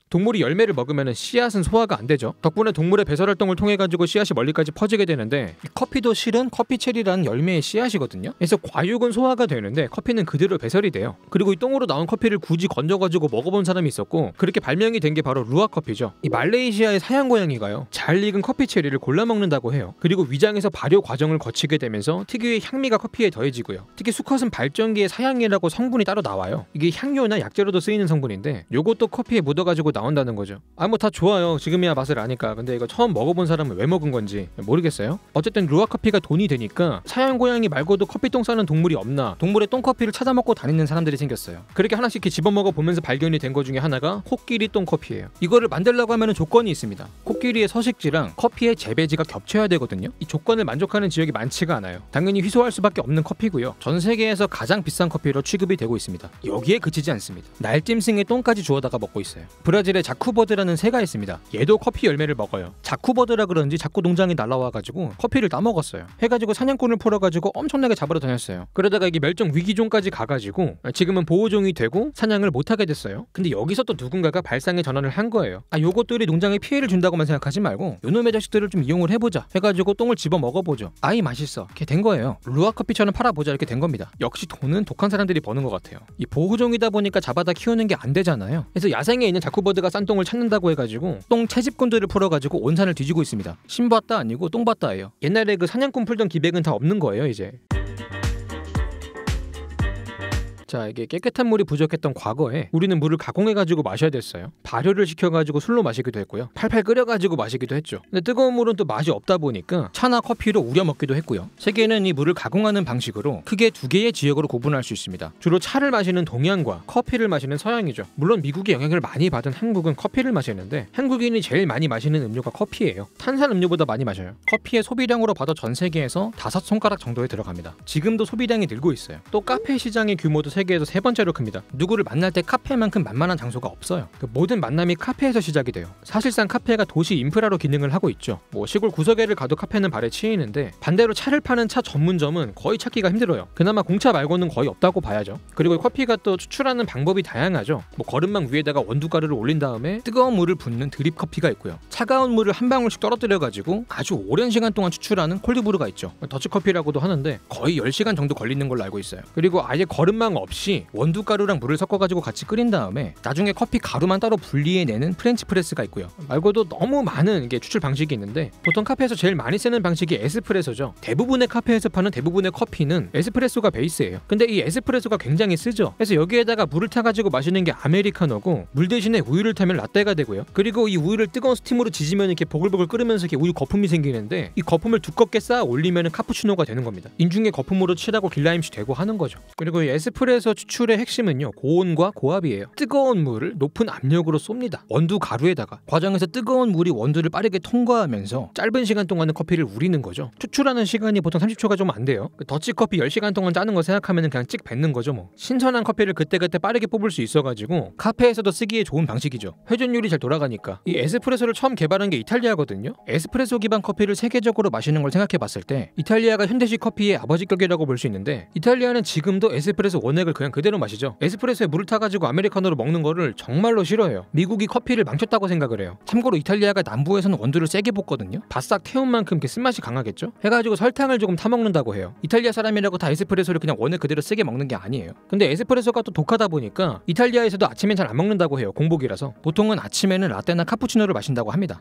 동물이 열매를 먹으면 씨앗은 소화가 안 되죠. 덕분에 동물의 배설 활동을 통해 가지고 씨앗이 멀리까지 퍼지게 되는데, 이 커피도 실은 커피체리라는 열매의 씨앗이거든요. 그래서 과육은 소화가 되는데 커피는 그대로 배설이 돼요. 그리고 이 똥으로 나온 커피를 굳이 건져가지고 먹어본 사람이 있었고, 그렇게 발명이 된 게 바로 루아 커피죠. 이 말레이시아의 사양 고양이가요, 잘 익은 커피 체리를 골라 먹는다고 해요. 그리고 위장에서 발효 과정을 거치게 되면서 특유의 향미가 커피에 더해지고요. 특히 수컷은 발전기의 사향이라고 성분이 따로 나와요. 이게 향료나 약재로도 쓰이는 성분인데 요것도 커피에 묻어가지고 나온다는 거죠. 뭐 다 좋아요. 지금이야 맛을 아니까. 근데 이거 처음 먹어본 사람은 왜 먹은 건지 모르겠어요. 어쨌든 루아 커피가 돈이 되니까 사양 고양이 말고도 커피똥 싸는 동물이 없나, 동물의 똥커피를 찾아 먹고 다니는 사람들이 생겼어요. 그렇게 하나씩 이렇게 집어먹어 보면서 발견이 된 것 중에 하나가 코끼리 똥커피예요. 이거를 만들려고 하면 조건이 있습니다. 코끼리의 서식지랑 커피의 재배지가 겹쳐야 되거든요. 이 조건을 만족하는 지역이 많지가 않아요. 당연히 희소할 수밖에 없는 커피고요. 전 세계에서 가장 비싼 커피로 취급이 되고 있습니다. 여기에 그치지 않습니다. 날짐승의 똥까지 주워다가 먹고 있어요. 브라질의 자쿠버드라는 새가 있습니다. 얘도 커피 열매를 먹어요. 자쿠버드라 그런지 자꾸 농장에 날라와가지고 커피를 따먹었어요. 해가지고 사냥꾼을 풀어가지고 엄청나게 잡으러 다녔어요. 그러다가 이게 멸종 위기종까지 가가지고 지금은 보호종이 되고 사냥을 못하게 됐어요. 근데 여기서 또 누군가가 발상의 전환을 한 거예요. 요것들이 농장에 피해를 준다고만 생각하지 말고 요놈의 자식들을 좀 이용을 해보자 해가지고 똥을 집어 먹어보죠. 이 맛있어. 이렇게 된 거예요. 루아 커피처럼 팔아보자 이렇게 된 겁니다. 역시 돈은 독한 사람들이 버는 것 같아요. 이 보호종이다 보니까 잡아다 키우는 게 안 되잖아요. 그래서 야생에 있는 자쿠버드가 싼 똥을 찾는다고 해가지고 똥 채집꾼들을 풀어가지고 온 산을 뒤지고 있습니다. 신봤다 아니고 똥봤다예요. 옛날에 그 사냥꾼 풀던 기백은 다 없는 거예요 이제. 자, 이게 깨끗한 물이 부족했던 과거에 우리는 물을 가공해가지고 마셔야 됐어요. 발효를 시켜가지고 술로 마시기도 했고요. 팔팔 끓여가지고 마시기도 했죠. 근데 뜨거운 물은 또 맛이 없다 보니까 차나 커피로 우려 먹기도 했고요. 세계는 이 물을 가공하는 방식으로 크게 두 개의 지역으로 구분할 수 있습니다. 주로 차를 마시는 동양과 커피를 마시는 서양이죠. 물론 미국의 영향을 많이 받은 한국은 커피를 마시는데, 한국인이 제일 많이 마시는 음료가 커피예요. 탄산 음료보다 많이 마셔요. 커피의 소비량으로 봐도 전 세계에서 5손가락 정도에 들어갑니다. 지금도 소비량이 늘고 있어요. 또 카페 시장의 규모도 세계에서 3번째로 큽니다. 누구를 만날 때 카페만큼 만만한 장소가 없어요. 모든 만남이 카페에서 시작이 돼요. 사실상 카페가 도시 인프라로 기능을 하고 있죠. 시골 구석에를 가도 카페는 발에 치이는데, 반대로 차를 파는 차 전문점은 거의 찾기가 힘들어요. 그나마 공차 말고는 거의 없다고 봐야죠. 그리고 커피가 또 추출하는 방법이 다양하죠. 거름망 위에다가 원두가루를 올린 다음에 뜨거운 물을 붓는 드립 커피가 있고요. 차가운 물을 한 방울씩 떨어뜨려 가지고 아주 오랜 시간 동안 추출하는 콜드브루가 있죠. 더치커피라고도 하는데 거의 10시간 정도 걸리는 걸로 알고 있어요. 그리고 아예 거름망 없이 원두가루랑 물을 섞어가지고 같이 끓인 다음에 나중에 커피 가루만 따로 분리해내는 프렌치 프레스가 있고요. 말고도 너무 많은 게 추출 방식이 있는데, 보통 카페에서 제일 많이 쓰는 방식이 에스프레소죠. 대부분의 카페에서 파는 대부분의 커피는 에스프레소가 베이스예요. 근데 이 에스프레소가 굉장히 쓰죠. 그래서 여기에다가 물을 타가지고 마시는 게 아메리카노고, 물 대신에 우유를 타면 라떼가 되고요. 그리고 이 우유를 뜨거운 스팀으로 지지면 이렇게 보글보글 끓으면서 이렇게 우유 거품이 생기는데, 이 거품을 두껍게 쌓아 올리면 카푸치노가 되는 겁니다. 인중에 거품으로 칠하고 길라임시 되고 하는 거죠. 그리고 이 에스프레소 추출의 핵심은요, 고온과 고압이에요. 뜨거운 물을 높은 압력으로 쏩니다. 원두 가루에다가. 과정에서 뜨거운 물이 원두를 빠르게 통과하면서 짧은 시간 동안은 커피를 우리는 거죠. 추출하는 시간이 보통 30초가 좀 안 돼요. 더치커피 10시간 동안 짜는 거 생각하면 그냥 찍 뱉는 거죠. 신선한 커피를 그때그때 빠르게 뽑을 수 있어가지고 카페에서도 쓰기에 좋은 방식이죠. 회전율이 잘 돌아가니까. 이 에스프레소를 처음 개발한 게 이탈리아거든요. 에스프레소 기반 커피를 세계적으로 마시는 걸 생각해봤을 때 이탈리아가 현대식 커피의 아버지격이라고 볼 수 있는데, 이탈리아는 지금도 에스프레소 원액을 그냥 그대로 마시죠. 에스프레소에 물을 타가지고 아메리카노로 먹는 거를 정말로 싫어해요. 미국이 커피를 망쳤다고 생각을 해요. 참고로 이탈리아가 남부에서는 원두를 세게 볶거든요. 바싹 태운 만큼 이렇게 쓴맛이 강하겠죠. 해가지고 설탕을 조금 타먹는다고 해요. 이탈리아 사람이라고 다 에스프레소를 그냥 원액 그대로 세게 먹는 게 아니에요. 근데 에스프레소가 또 독하다 보니까 이탈리아에서도 아침엔 잘 안 먹는다고 해요. 공복이라서. 보통은 아침에는 라떼나 카푸치노를 마신다고 합니다.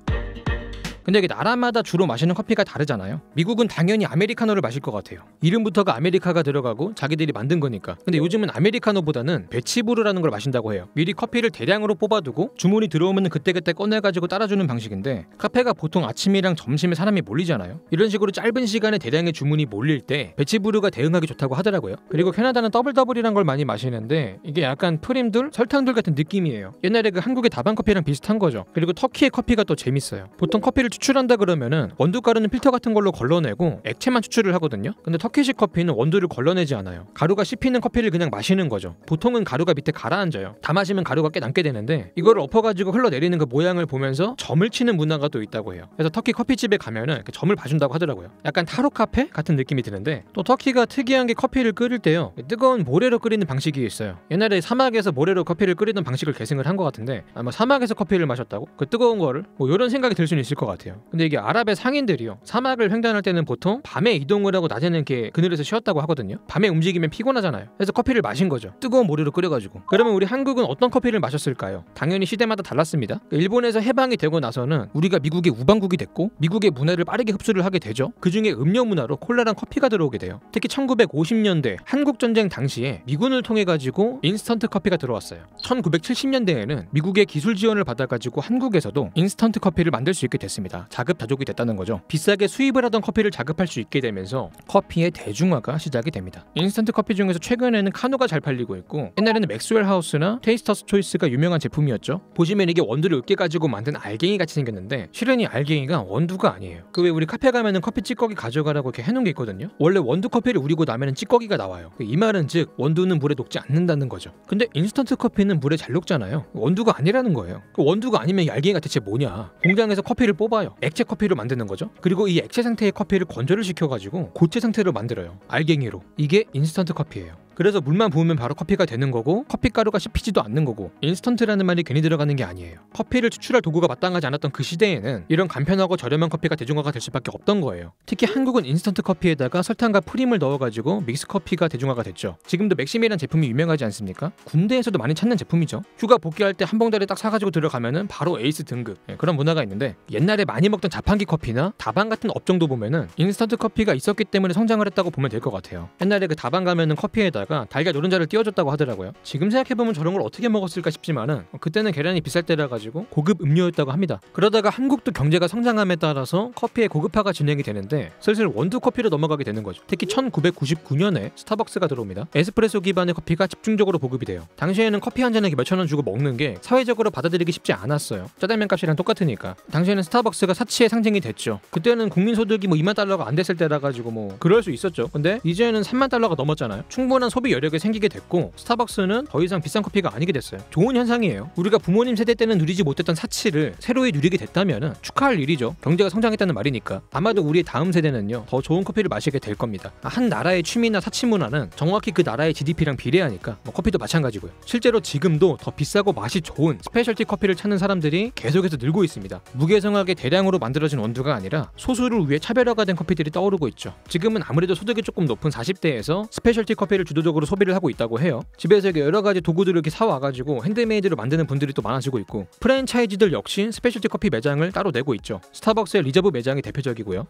근데 이게 나라마다 주로 마시는 커피가 다르잖아요. 미국은 당연히 아메리카노를 마실 것 같아요. 이름부터가 아메리카가 들어가고 자기들이 만든 거니까. 근데 요즘은 아메리카노보다는 베치브루라는 걸 마신다고 해요. 미리 커피를 대량으로 뽑아두고 주문이 들어오면 그때그때 꺼내가지고 따라주는 방식인데, 카페가 보통 아침이랑 점심에 사람이 몰리잖아요. 이런 식으로 짧은 시간에 대량의 주문이 몰릴 때 베치브루가 대응하기 좋다고 하더라고요. 그리고 캐나다는 더블더블이란 걸 많이 마시는데, 이게 약간 프림들, 설탕들 같은 느낌이에요. 옛날에 그 한국의 다방커피랑 비슷한 거죠. 그리고 터키의 커피가 또 재밌어요. 보통 커피를 추출한다 그러면은 원두 가루는 필터 같은 걸로 걸러내고 액체만 추출을 하거든요. 근데 터키식 커피는 원두를 걸러내지 않아요. 가루가 씹히는 커피를 그냥 마시는 거죠. 보통은 가루가 밑에 가라앉아요. 다 마시면 가루가 꽤 남게 되는데 이거를 엎어가지고 흘러내리는 그 모양을 보면서 점을 치는 문화가 또 있다고 해요. 그래서 터키 커피집에 가면은 점을 봐준다고 하더라고요. 약간 타로 카페 같은 느낌이 드는데, 또 터키가 특이한 게 커피를 끓일 때요, 뜨거운 모래로 끓이는 방식이 있어요. 옛날에 사막에서 모래로 커피를 끓이던 방식을 계승을 한 것 같은데, 아마 사막에서 커피를 마셨다고? 그 뜨거운 거를? 뭐 이런 생각이 들 수는 있을 것 같아요. 근데 이게 아랍의 상인들이요, 사막을 횡단할 때는 보통 밤에 이동을 하고 낮에는 이렇게 그늘에서 쉬었다고 하거든요. 밤에 움직이면 피곤하잖아요. 그래서 커피를 마신 거죠. 뜨거운 모래로 끓여가지고. 그러면 우리 한국은 어떤 커피를 마셨을까요? 당연히 시대마다 달랐습니다. 일본에서 해방이 되고 나서는 우리가 미국의 우방국이 됐고 미국의 문화를 빠르게 흡수를 하게 되죠. 그중에 음료 문화로 콜라랑 커피가 들어오게 돼요. 특히 1950년대 한국전쟁 당시에 미군을 통해 가지고 인스턴트 커피가 들어왔어요. 1970년대에는 미국의 기술 지원을 받아가지고 한국에서도 인스턴트 커피를 만들 수 있게 됐습니다. 자급자족이 됐다는 거죠. 비싸게 수입을 하던 커피를 자급할 수 있게 되면서 커피의 대중화가 시작이 됩니다. 인스턴트 커피 중에서 최근에는 카누가 잘 팔리고 있고, 옛날에는 맥스웰 하우스나 테이스터스 초이스가 유명한 제품이었죠. 보시면 이게 원두를 으깨가지고 만든 알갱이 같이 생겼는데, 실은 이 알갱이가 원두가 아니에요. 그 왜 우리 카페 가면은 커피 찌꺼기 가져가라고 이렇게 해놓은 게 있거든요. 원래 원두 커피를 우리고 나면은 찌꺼기가 나와요. 이 말은 즉 원두는 물에 녹지 않는다는 거죠. 근데 인스턴트 커피는 물에 잘 녹잖아요. 원두가 아니라는 거예요. 그 원두가 아니면 이 알갱이가 대체 뭐냐? 공장에서 커피를 뽑아요. 액체 커피로 만드는 거죠. 그리고 이 액체 상태의 커피를 건조를 시켜가지고 고체 상태로 만들어요. 알갱이로. 이게 인스턴트 커피예요. 그래서 물만 부으면 바로 커피가 되는 거고, 커피 가루가 씹히지도 않는 거고, 인스턴트라는 말이 괜히 들어가는 게 아니에요. 커피를 추출할 도구가 마땅하지 않았던 그 시대에는 이런 간편하고 저렴한 커피가 대중화가 될 수밖에 없던 거예요. 특히 한국은 인스턴트 커피에다가 설탕과 프림을 넣어가지고 믹스 커피가 대중화가 됐죠. 지금도 맥심이라는 제품이 유명하지 않습니까? 군대에서도 많이 찾는 제품이죠. 휴가 복귀할 때 한 봉다리 딱 사가지고 들어가면은 바로 에이스 등급, 그런 문화가 있는데, 옛날에 많이 먹던 자판기 커피나 다방 같은 업종도 보면은 인스턴트 커피가 있었기 때문에 성장을 했다고 보면 될 것 같아요. 옛날에 그 다방 가면은 커피에다가 달걀 노른자를 띄워줬다고 하더라고요. 지금 생각해보면 저런 걸 어떻게 먹었을까 싶지만은 그때는 계란이 비쌀 때라 가지고 고급 음료였다고 합니다. 그러다가 한국도 경제가 성장함에 따라서 커피의 고급화가 진행이 되는데, 슬슬 원두 커피로 넘어가게 되는 거죠. 특히 1999년에 스타벅스가 들어옵니다. 에스프레소 기반의 커피가 집중적으로 보급이 돼요. 당시에는 커피 한 잔에 몇천 원 주고 먹는 게 사회적으로 받아들이기 쉽지 않았어요. 짜장면 값이랑 똑같으니까. 당시에는 스타벅스가 사치의 상징이 됐죠. 그때는 국민소득이 뭐 2만 달러가 안 됐을 때라 가지고 뭐 그럴 수 있었죠. 근데 이제는 3만 달러가 넘었잖아요. 충분한 소비 여력이 생기게 됐고, 스타벅스는 더 이상 비싼 커피가 아니게 됐어요. 좋은 현상이에요. 우리가 부모님 세대 때는 누리지 못했던 사치를 새로이 누리게 됐다면 축하할 일이죠. 경제가 성장했다는 말이니까. 아마도 우리의 다음 세대는요, 더 좋은 커피를 마시게 될 겁니다. 한 나라의 취미나 사치 문화는 정확히 그 나라의 GDP랑 비례하니까 커피도 마찬가지고요. 실제로 지금도 더 비싸고 맛이 좋은 스페셜티 커피를 찾는 사람들이 계속해서 늘고 있습니다. 무게성하게 대량으로 만들어진 원두가 아니라 소수를 위해 차별화가 된 커피들이 떠오르고 있죠. 지금은 아무래도 소득이 조금 높은 40대에서 스페셜티 커피를 주도적으로 소비를 하고 있다고 해요. 집에서 여러 가지 도구들을 이렇게 사와가지고 핸드메이드로 만드는 분들이 또 많아지고 있고, 프랜차이즈들 역시 스페셜티 커피 매장을 따로 내고 있죠. 스타벅스의 리저브 매장이 대표적이고요.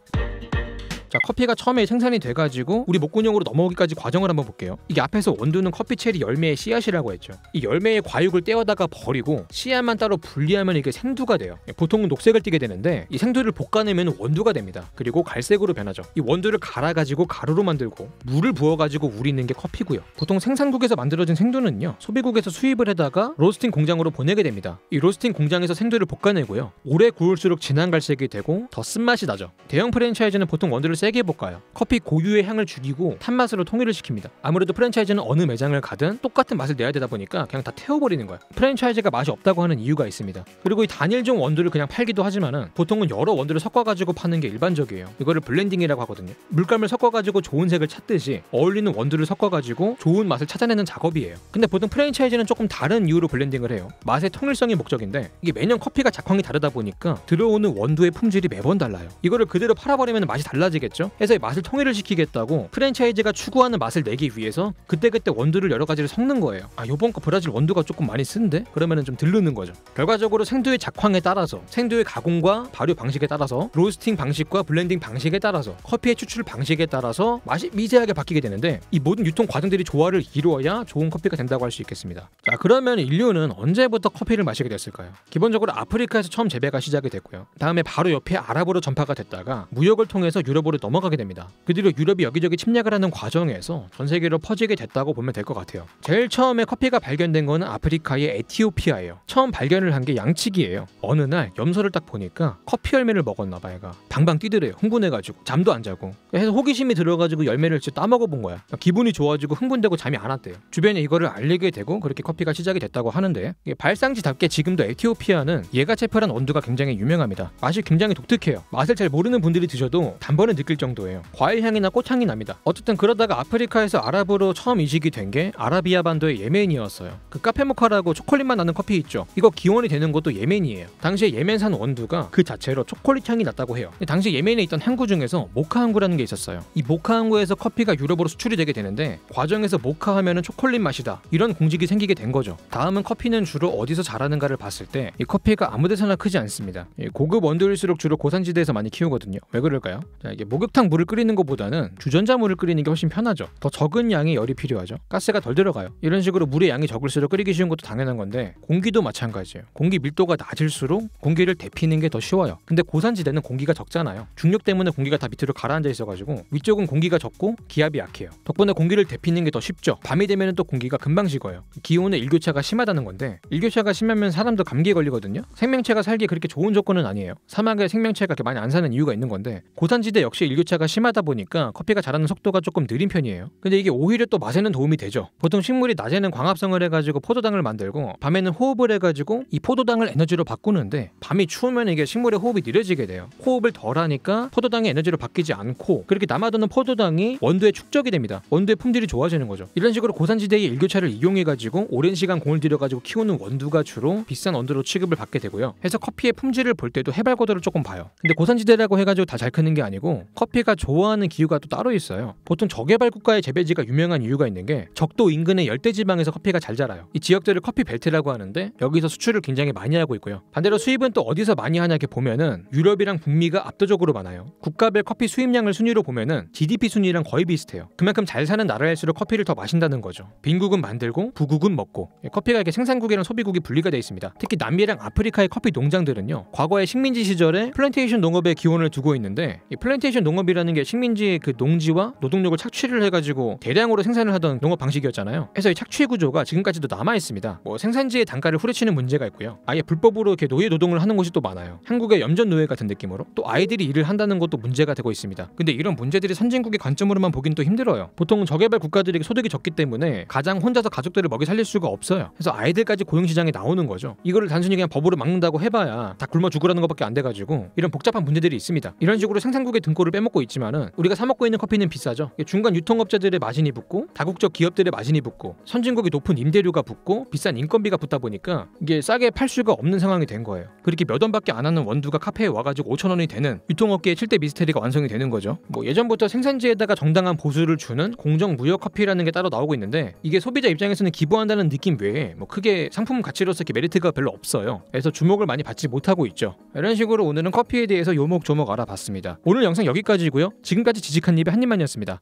자, 커피가 처음에 생산이 돼가지고 우리 목구멍으로 넘어오기까지 과정을 한번 볼게요. 이게 앞에서 원두는 커피 체리 열매의 씨앗이라고 했죠. 이 열매의 과육을 떼어다가 버리고 씨앗만 따로 분리하면 이게 생두가 돼요. 보통은 녹색을 띠게 되는데, 이 생두를 볶아내면 원두가 됩니다. 그리고 갈색으로 변하죠. 이 원두를 갈아가지고 가루로 만들고 물을 부어가지고 우리는 게 커피고요. 보통 생산국에서 만들어진 생두는요, 소비국에서 수입을 해다가 로스팅 공장으로 보내게 됩니다. 이 로스팅 공장에서 생두를 볶아내고요, 오래 구울수록 진한 갈색이 되고 더 쓴맛이 나죠. 대형 프랜차이즈는 보통 원두를 세게 볶아요. 커피 고유의 향을 죽이고 탄맛으로 통일을 시킵니다. 아무래도 프랜차이즈는 어느 매장을 가든 똑같은 맛을 내야 되다 보니까 그냥 다 태워버리는 거야. 프랜차이즈가 맛이 없다고 하는 이유가 있습니다. 그리고 이 단일종 원두를 그냥 팔기도 하지만은 보통은 여러 원두를 섞어가지고 파는 게 일반적이에요. 이거를 블렌딩이라고 하거든요. 물감을 섞어가지고 좋은 색을 찾듯이 어울리는 원두를 섞어가지고 좋은 맛을 찾아내는 작업이에요. 근데 보통 프랜차이즈는 조금 다른 이유로 블렌딩을 해요. 맛의 통일성이 목적인데, 이게 매년 커피가 작황이 다르다 보니까 들어오는 원두의 품질이 매번 달라요. 이거를 그대로 팔아버리면 맛이 달라지겠죠. 해서 이 맛을 통일을 시키겠다고 프랜차이즈가 추구하는 맛을 내기 위해서 그때그때 원두를 여러 가지를 섞는 거예요. 요번 거 브라질 원두가 조금 많이 쓴데? 그러면은 좀 들르는 거죠. 결과적으로 생두의 작황에 따라서, 생두의 가공과 발효 방식에 따라서, 로스팅 방식과 블렌딩 방식에 따라서, 커피의 추출 방식에 따라서 맛이 미세하게 바뀌게 되는데, 이 모든 유통 과정들이 조화를 이루어야 좋은 커피가 된다고 할 수 있겠습니다. 자, 그러면 인류는 언제부터 커피를 마시게 됐을까요? 기본적으로 아프리카에서 처음 재배가 시작이 됐고요. 다음에 바로 옆에 아랍으로 전파가 됐다가 무역을 통해서 유럽으로 유럽으로 넘어가게 됩니다. 그 뒤로 유럽이 여기저기 침략을 하는 과정에서 전 세계로 퍼지게 됐다고 보면 될 것 같아요. 제일 처음에 커피가 발견된 거는 아프리카의 에티오피아예요. 처음 발견을 한 게 양치기예요. 어느 날 염소를 딱 보니까 커피 열매를 먹었나 봐. 얘가 방방 뛰더래요. 흥분해가지고 잠도 안 자고. 해서 호기심이 들어가지고 열매를 진짜 따먹어본 거야. 기분이 좋아지고 흥분되고 잠이 안 왔대요. 주변에 이거를 알리게 되고 그렇게 커피가 시작이 됐다고 하는데, 발상지답게 지금도 에티오피아는 예가체프란 원두가 굉장히 유명합니다. 맛이 굉장히 독특해요. 맛을 잘 모르는 분들이 드셔도 단번에 느낄 정도예요. 과일 향이나 꽃향이 납니다. 어쨌든 그러다가 아프리카에서 아랍으로 처음 이식이 된 게 아라비아 반도의 예멘이었어요. 그 카페모카라고 초콜릿만 나는 커피 있죠. 이거 기원이 되는 것도 예멘이에요. 당시에 예멘산 원두가 그 자체로 초콜릿 향이 났다고 해요. 당시 예멘에 있던 항구 중에서 모카 항구라는 게 있었어요. 이 모카 항구에서 커피가 유럽으로 수출이 되게 되는데, 과정에서 모카 하면은 초콜릿 맛이다, 이런 공직이 생기게 된 거죠. 다음은 커피는 주로 어디서 자라는가를 봤을 때 이 커피가 아무데서나 크지 않습니다. 고급 원두일수록 주로 고산지대에서 많이 키우거든요. 왜 그럴까요? 자, 이게 목욕탕 물을 끓이는 것보다는 주전자 물을 끓이는 게 훨씬 편하죠. 더 적은 양의 열이 필요하죠. 가스가 덜 들어가요. 이런 식으로 물의 양이 적을수록 끓이기 쉬운 것도 당연한 건데, 공기도 마찬가지예요. 공기 밀도가 낮을수록 공기를 데피는 게 더 쉬워요. 근데 고산지대는 공기가 적잖아요. 중력 때문에 공기가 다 밑으로 가라앉아 있어가지고 위쪽은 공기가 적고 기압이 약해요. 덕분에 공기를 데피는 게 더 쉽죠. 밤이 되면 또 공기가 금방 식어요. 기온의 일교차가 심하다는 건데, 일교차가 심하면 사람도 감기에 걸리거든요. 생명체가 살기 그렇게 좋은 조건은 아니에요. 사막에 생명체가 그렇게 많이 안 사는 이유가 있는 건데, 고산지대 역시 일교차가 심하다 보니까 커피가 자라는 속도가 조금 느린 편이에요. 근데 이게 오히려 또 맛에는 도움이 되죠. 보통 식물이 낮에는 광합성을 해가지고 포도당을 만들고 밤에는 호흡을 해가지고 이 포도당을 에너지로 바꾸는데, 밤이 추우면 이게 식물의 호흡이 느려지게 돼요. 호흡을 덜 하니까 포도당이 에너지로 바뀌지 않고 그렇게 남아도는 포도당이 원두에 축적이 됩니다. 원두의 품질이 좋아지는 거죠. 이런 식으로 고산지대의 일교차를 이용해가지고 오랜 시간 공을 들여가지고 키우는 원두가 주로 비싼 원두로 취급을 받게 되고요. 해서 커피의 품질을 볼 때도 해발고도를 조금 봐요. 근데 고산지대라고 해가지고 다 잘 크는 게 아니고, 커피가 좋아하는 기후가 또 따로 있어요. 보통 저개발 국가의 재배지가 유명한 이유가 있는 게, 적도 인근의 열대지방에서 커피가 잘 자라요. 이 지역들을 커피 벨트라고 하는데, 여기서 수출을 굉장히 많이 하고 있고요. 반대로 수입은 또 어디서 많이 하냐 이렇게 보면은 유럽이랑 북미가 압도적으로 많아요. 국가별 커피 수입량을 순위로 보면은 GDP 순위랑 거의 비슷해요. 그만큼 잘 사는 나라일수록 커피를 더 마신다는 거죠. 빈국은 만들고 부국은 먹고. 커피가 이렇게 생산국이랑 소비국이 분리가 되어 있습니다. 특히 남미랑 아프리카의 커피 농장들은요, 과거에 식민지 시절에 플랜테이션 농업에 기원을 두고 있는데, 이 플랜테이션 농업이라는 게 식민지의 그 농지와 노동력을 착취를 해가지고 대량으로 생산을 하던 농업 방식이었잖아요. 그래서 이 착취 구조가 지금까지도 남아 있습니다. 생산지의 단가를 후려치는 문제가 있고요. 아예 불법으로 이렇게 노예 노동을 하는 곳이 또 많아요. 한국의 염전 노예 같은 느낌으로. 또 아이들이 일을 한다는 것도 문제가 되고 있습니다. 근데 이런 문제들이 선진국의 관점으로만 보긴 또 힘들어요. 보통 저개발 국가들이 소득이 적기 때문에 가장 혼자서 가족들을 먹이 살릴 수가 없어요. 그래서 아이들까지 고용시장에 나오는 거죠. 이거를 단순히 그냥 법으로 막는다고 해봐야 다 굶어 죽으라는 것밖에 안 돼가지고 이런 복잡한 문제들이 있습니다. 이런 식으로 생산국의 등골을 빼먹고 있지만은 우리가 사 먹고 있는 커피는 비싸죠. 중간 유통업자들의 마진이 붙고 다국적 기업들의 마진이 붙고 선진국이 높은 임대료가 붙고 비싼 인건비가 붙다 보니까 이게 싸게 팔 수가 없는 상황이 된 거예요. 그렇게 몇 원밖에 안 하는 원두가 카페에 와가지고 5,000원이 되는 유통업계의 7대 미스테리가 완성이 되는 거죠. 예전부터 생산지에다가 정당한 보수를 주는 공정무역 커피라는 게 따로 나오고 있는데, 이게 소비자 입장에서는 기부한다는 느낌 외에 크게 상품 가치로서 이렇게 메리트가 별로 없어요. 그래서 주목을 많이 받지 못하고 있죠. 이런 식으로 오늘은 커피에 대해서 요목조목 알아봤습니다. 오늘 영상 여기까지고요. 지금까지 지직한 입의 한입만이었습니다.